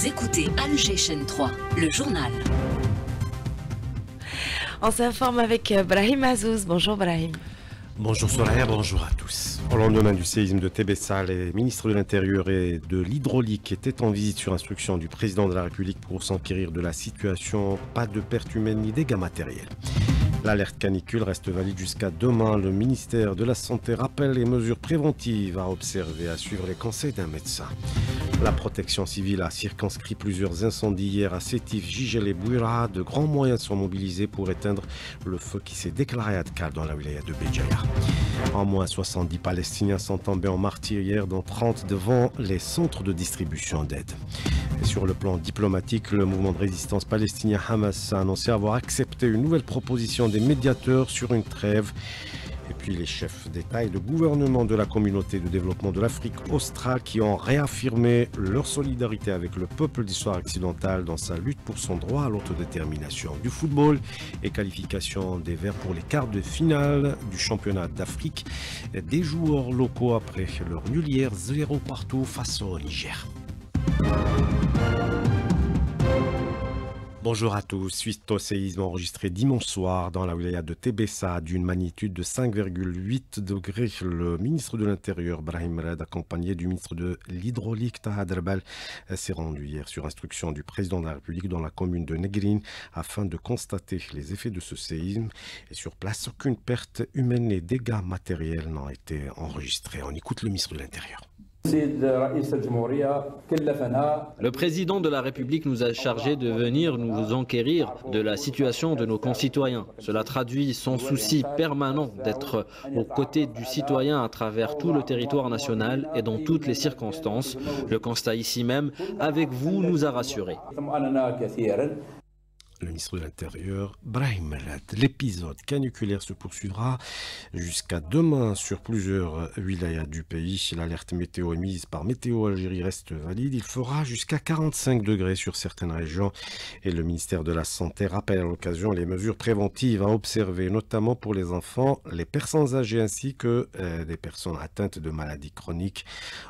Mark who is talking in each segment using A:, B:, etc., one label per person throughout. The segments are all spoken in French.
A: Vous écoutez Alger Chaîne 3, le journal.
B: On s'informe avec Brahim Azouz. Bonjour Brahim.
C: Bonjour Soraya, bonjour à tous. Au lendemain du séisme de Tébessa, les ministres de l'Intérieur et de l'Hydraulique étaient en visite sur instruction du président de la République pour s'enquérir de la situation. Pas de pertes humaines ni dégâts matériels. L'alerte canicule reste valide jusqu'à demain. Le ministère de la Santé rappelle les mesures préventives à observer, à suivre les conseils d'un médecin. La protection civile a circonscrit plusieurs incendies hier à Sétif, Jijel et Bouira. De grands moyens sont mobilisés pour éteindre le feu qui s'est déclaré à Tkal dans la wilaya de Béjaïa. En moins 70 Palestiniens sont tombés en martyrs hier, dont 30 devant les centres de distribution d'aide. Sur le plan diplomatique, le mouvement de résistance palestinien Hamas a annoncé avoir accepté une nouvelle proposition des médiateurs sur une trêve. Et puis les chefs d'État et de gouvernement de la communauté de développement de l'Afrique australe qui ont réaffirmé leur solidarité avec le peuple d'histoire occidentale dans sa lutte pour son droit à l'autodétermination. Du football et qualification des Verts pour les quarts de finale du championnat d'Afrique. Des joueurs locaux après leur nul hier 0 partout face au Niger. Bonjour à tous. Suite au séisme enregistré dimanche soir dans la wilaya de Tébessa d'une magnitude de 5,8 degrés, le ministre de l'Intérieur, Brahim Rad, accompagné du ministre de l'Hydraulique, Taha Derbal, s'est rendu hier sur instruction du président de la République dans la commune de Negrin afin de constater les effets de ce séisme. Et sur place, aucune perte humaine et dégâts matériels n'ont été enregistrés. On écoute le ministre de l'Intérieur.
D: Le président de la République nous a chargés de venir nous enquérir de la situation de nos concitoyens. Cela traduit son souci permanent d'être aux côtés du citoyen à travers tout le territoire national et dans toutes les circonstances. Le constat ici même, avec vous, nous a rassurés.
C: Le ministre de l'Intérieur, Brahim Rad. L'épisode caniculaire se poursuivra jusqu'à demain sur plusieurs wilayas du pays. L'alerte météo émise par Météo Algérie reste valide. Il fera jusqu'à 45 degrés sur certaines régions. Et le ministère de la Santé rappelle à l'occasion les mesures préventives à observer, notamment pour les enfants, les personnes âgées ainsi que des personnes atteintes de maladies chroniques.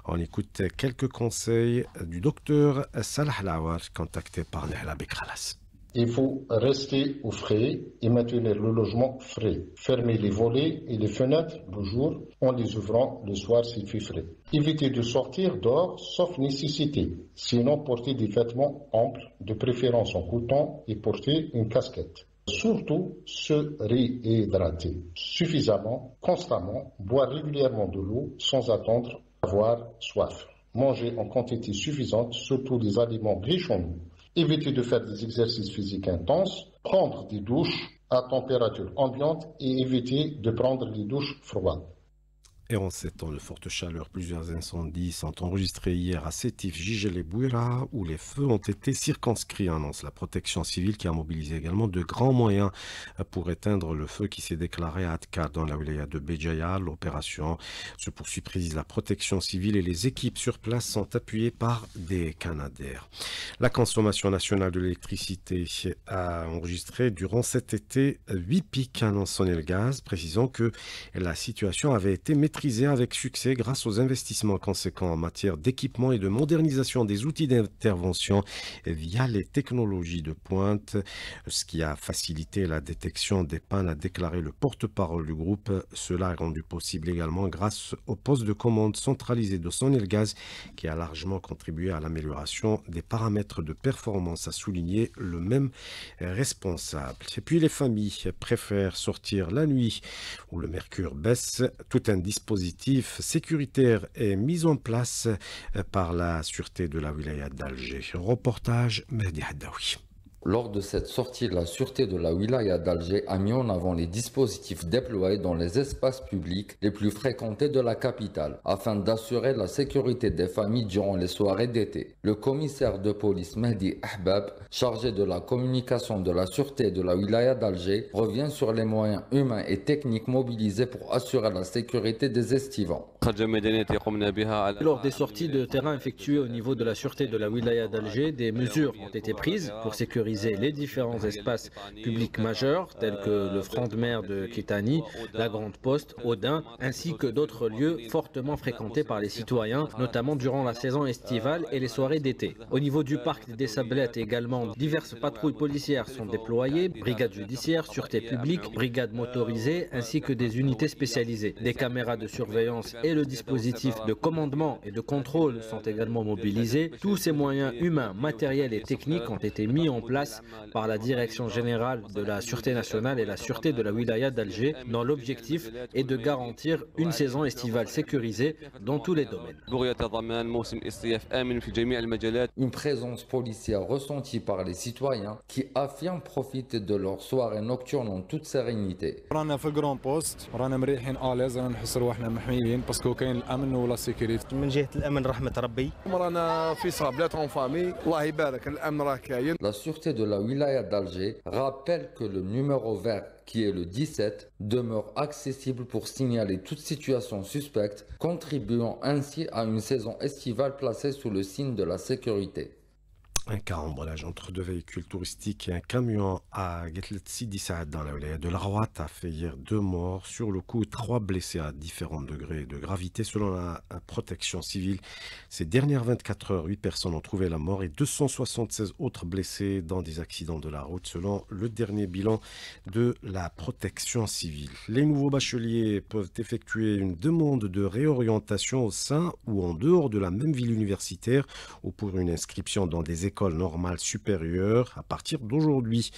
C: On écoute quelques conseils du docteur Salah Lawar, contacté par Nehla Bekralas.
E: Il faut rester au frais et maintenir le logement frais. Fermer les volets et les fenêtres le jour en les ouvrant le soir s'il fait frais. Éviter de sortir dehors sauf nécessité. Sinon, porter des vêtements amples, de préférence en coton, et porter une casquette. Surtout, se réhydrater suffisamment, constamment, boire régulièrement de l'eau sans attendre d'avoir soif. Manger en quantité suffisante, surtout les aliments riches en eau. Éviter de faire des exercices physiques intenses, prendre des douches à température ambiante et éviter de prendre des douches froides.
C: Et en ces temps de forte chaleur, plusieurs incendies sont enregistrés hier à Sétif, Jijel et Bouira, où les feux ont été circonscrits, annonce la protection civile qui a mobilisé également de grands moyens pour éteindre le feu qui s'est déclaré à Atkar dans la wilaya de Béjaïa. L'opération se poursuit, précise la protection civile, et les équipes sur place sont appuyées par des canadaires. La consommation nationale de l'électricité a enregistré durant cet été 8 pics, annonce Sonelgaz, précisant que la situation avait été maîtrisée avec succès grâce aux investissements conséquents en matière d'équipement et de modernisation des outils d'intervention via les technologies de pointe, ce qui a facilité la détection des pannes, a déclaré le porte-parole du groupe. Cela est rendu possible également grâce au poste de commande centralisé de Sonelgaz qui a largement contribué à l'amélioration des paramètres de performance, a souligné le même responsable. Et puis les familles préfèrent sortir la nuit où le mercure baisse. Tout un dispositif sécuritaire est mis en place par la sûreté de la wilaya d'Alger. Reportage Mehdi Haddaoui.
F: Lors de cette sortie, la sûreté de la wilaya d'Alger a mis en avant les dispositifs déployés dans les espaces publics les plus fréquentés de la capitale, afin d'assurer la sécurité des familles durant les soirées d'été. Le commissaire de police Mehdi Ahbab, chargé de la communication de la sûreté de la wilaya d'Alger, revient sur les moyens humains et techniques mobilisés pour assurer la sécurité des estivants.
D: Lors des sorties de terrain effectuées au niveau de la sûreté de la wilaya d'Alger, des mesures ont été prises pour sécuriser sécuriser les différents espaces publics majeurs tels que le front de mer de Kitani, la Grande Poste, Audin, ainsi que d'autres lieux fortement fréquentés par les citoyens, notamment durant la saison estivale et les soirées d'été. Au niveau du parc des Sablettes également, diverses patrouilles policières sont déployées, brigades judiciaires, sûreté publique, brigades motorisées, ainsi que des unités spécialisées. Des caméras de surveillance et le dispositif de commandement et de contrôle sont également mobilisés. Tous ces moyens humains, matériels et techniques ont été mis en place par la Direction générale de la Sûreté nationale et la Sûreté de la Wilaya d'Alger, dont l'objectif est de garantir une saison estivale sécurisée dans tous les domaines.
F: Une présence policière ressentie par les citoyens qui affirment profiter de leur soirée nocturne en toute sérénité.
G: رانا في الجراند بوست رانا مريحين آلاز رانا نحس روحنا محميين باسكو كاين الامن ولا سيكوريتي.
H: من جهه الامن رحمه ربي.
I: رانا في صابلات اون فامي الله يبارك الامن راه كاين.
F: La sûreté de la wilaya d'Alger rappelle que le numéro vert qui est le 17 demeure accessible pour signaler toute situation suspecte, contribuant ainsi à une saison estivale placée sous le signe de la sécurité.
C: Un carambolage entre deux véhicules touristiques et un camion à Getlet Sidi Saad dans la wilaya de l'Arwat a fait hier 2 morts sur le coup et 3 blessés à différents degrés de gravité selon la protection civile. Ces dernières 24 heures, 8 personnes ont trouvé la mort et 276 autres blessés dans des accidents de la route selon le dernier bilan de la protection civile. Les nouveaux bacheliers peuvent effectuer une demande de réorientation au sein ou en dehors de la même ville universitaire ou pour une inscription dans des école normale supérieure à partir d'aujourd'hui.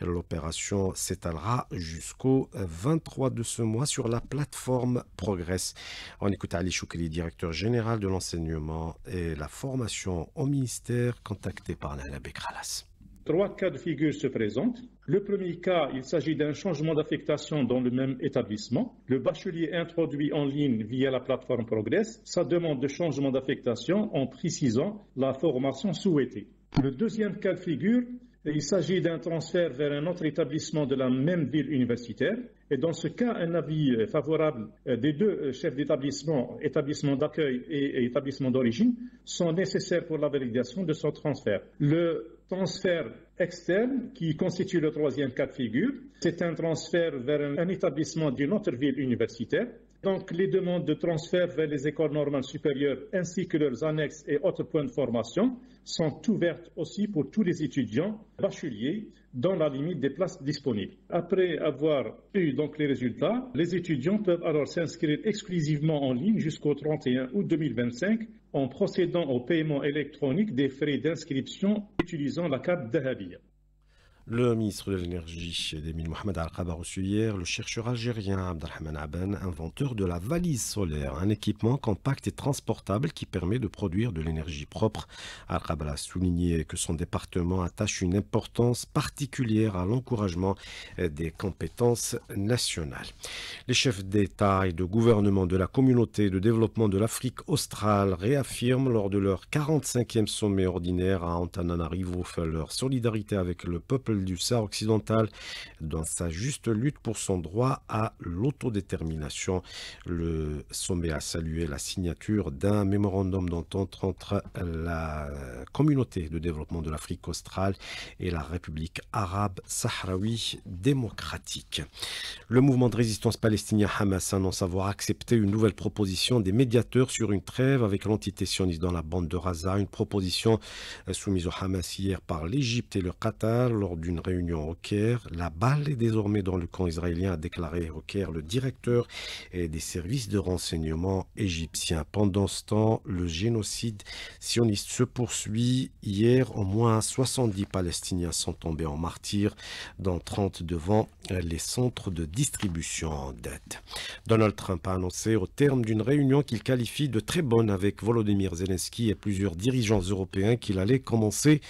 C: L'opération s'étalera jusqu'au 23 de ce mois sur la plateforme Progress. On écoute Ali Choukri, directeur général de l'enseignement et la formation au ministère, contacté par Nana Bekralas.
J: 3 cas de figure se présentent. Le premier cas, il s'agit d'un changement d'affectation dans le même établissement. Le bachelier introduit en ligne via la plateforme Progress sa demande de changement d'affectation en précisant la formation souhaitée. Le deuxième cas de figure, il s'agit d'un transfert vers un autre établissement de la même ville universitaire. Et dans ce cas, un avis favorable des 2 chefs d'établissement, établissement d'accueil et établissement d'origine, sont nécessaires pour la validation de son transfert. Le transfert externe, qui constitue le 3e cas de figure, c'est un transfert vers un établissement d'une autre ville universitaire. Donc, les demandes de transfert vers les écoles normales supérieures ainsi que leurs annexes et autres points de formation sont ouvertes aussi pour tous les étudiants bacheliers dans la limite des places disponibles. Après avoir eu donc les résultats, les étudiants peuvent alors s'inscrire exclusivement en ligne jusqu'au 31 août 2025 en procédant au paiement électronique des frais d'inscription utilisant la carte Dahabia.
C: Le ministre de l'Énergie, Demil Mohamed Al-Qab, a reçu hier le chercheur algérien Abdelrahman Aben, inventeur de la valise solaire, un équipement compact et transportable qui permet de produire de l'énergie propre. Al-Qab a souligné que son département attache une importance particulière à l'encouragement des compétences nationales. Les chefs d'État et de gouvernement de la communauté de développement de l'Afrique australe réaffirment lors de leur 45e sommet ordinaire à Antananarivo leur solidarité avec le peuple du Sahara occidental dans sa juste lutte pour son droit à l'autodétermination. Le sommet a salué la signature d'un mémorandum d'entente entre la communauté de développement de l'Afrique australe et la République arabe sahraoui démocratique. Le mouvement de résistance palestinien Hamas annonce avoir accepté une nouvelle proposition des médiateurs sur une trêve avec l'entité sioniste dans la bande de Gaza, une proposition soumise au Hamas hier par l'Égypte et le Qatar lors d'une réunion au Caire. La balle est désormais dans le camp israélien, a déclaré au Caire le directeur des services de renseignement égyptiens. Pendant ce temps, le génocide sioniste se poursuit. Hier, au moins 70 Palestiniens sont tombés en martyrs, dont 30 devant les centres de distribution d'aide. Donald Trump a annoncé au terme d'une réunion qu'il qualifie de très bonne avec Volodymyr Zelensky et plusieurs dirigeants européens qu'il allait commencer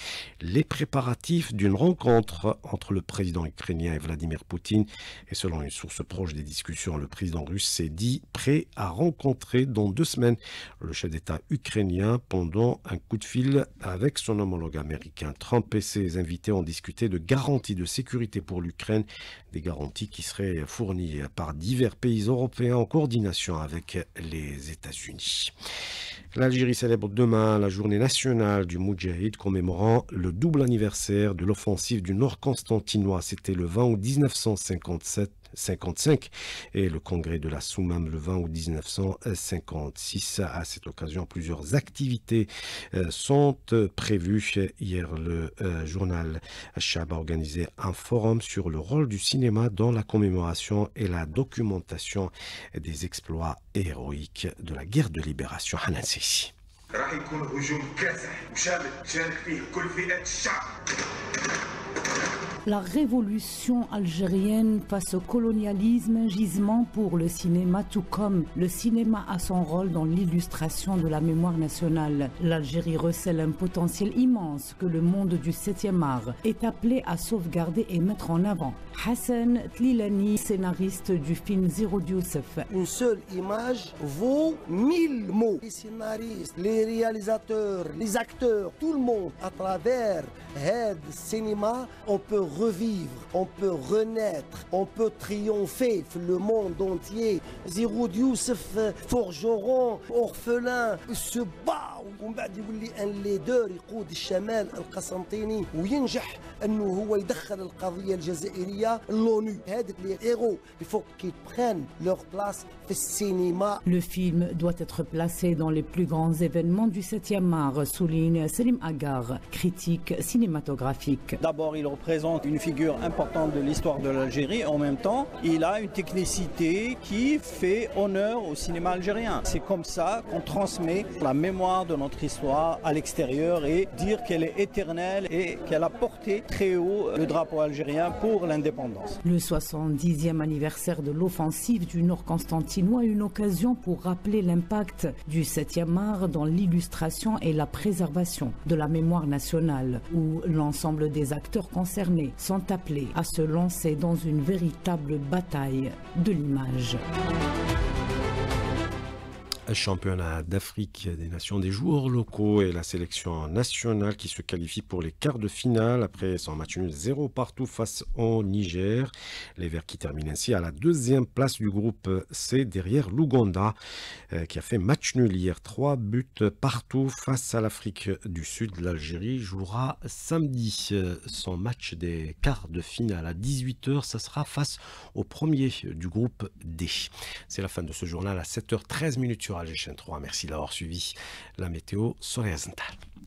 C: les préparatifs d'une rencontre entre le président ukrainien et Vladimir Poutine. Et selon une source proche des discussions, le président russe s'est dit prêt à rencontrer dans 2 semaines le chef d'État ukrainien pendant un coup de fil avec son homologue américain. Trump et ses invités ont discuté de garanties de sécurité pour l'Ukraine, des garanties qui seraient fournies par divers pays européens en coordination avec les États-Unis. L'Algérie célèbre demain la journée nationale du Moudjahid, commémorant le double anniversaire de l'offensive du Nord constantinois. C'était le 20 août 1955 et le congrès de la Soumam le 20 août 1956. À cette occasion, plusieurs activités sont prévues. Hier, le journal Chab a organisé un forum sur le rôle du cinéma dans la commémoration et la documentation des exploits héroïques de la guerre de libération. Hanan Sissi.
H: راح يكون هجوم كاسح وشامل تشارك فيه كل فئات الشعب.
K: La révolution algérienne face au colonialisme, gisement pour le cinéma, tout comme le cinéma a son rôle dans l'illustration de la mémoire nationale. L'Algérie recèle un potentiel immense que le monde du 7e art est appelé à sauvegarder et mettre en avant. Hassan Tlilani, scénariste du film Zéro Youssef.
L: Une seule image vaut 1000 mots. Les scénaristes, les réalisateurs, les acteurs, tout le monde, à travers le cinéma, on peut revivre, on peut renaître, on peut triompher le monde entier. Zéro Youssef, forgeron, orphelin, se bat ومن بعد يولي ان ليدر يقود الشمال القسنطيني وينجح انه هو يدخل القضيه الجزائريه لونو. هذوك لي هيرو الفوق كي بران لور بلاس في السينما.
K: Le film doit être placé dans les plus grands événements du 7e art, souligne Selim Agar, critique cinématographique.
M: D'abord, il représente une figure importante de l'histoire de l'Algérie. En même temps, il a une technicité qui fait honneur au cinéma algérien. C'est comme ça qu'on transmet la mémoire de notre histoire à l'extérieur et dire qu'elle est éternelle et qu'elle a porté très haut le drapeau algérien pour l'indépendance.
K: Le 70e anniversaire de l'offensive du Nord constantinois, une occasion pour rappeler l'impact du 7e art dans l'illustration et la préservation de la mémoire nationale, où l'ensemble des acteurs concernés sont appelés à se lancer dans une véritable bataille de l'image.
C: Championnat d'Afrique des Nations des joueurs locaux et la sélection nationale qui se qualifie pour les quarts de finale après son match nul 0 partout face au Niger. Les Verts qui terminent ainsi à la deuxième place du groupe C derrière l'Ouganda qui a fait match nul hier, 3 buts partout face à l'Afrique du Sud. L'Algérie jouera samedi son match des quarts de finale à 18h. Ça sera face au premier du groupe D. C'est la fin de ce journal à 7h13 sur Alger Chaîne 3. Merci d'avoir suivi la météo sur les Azental.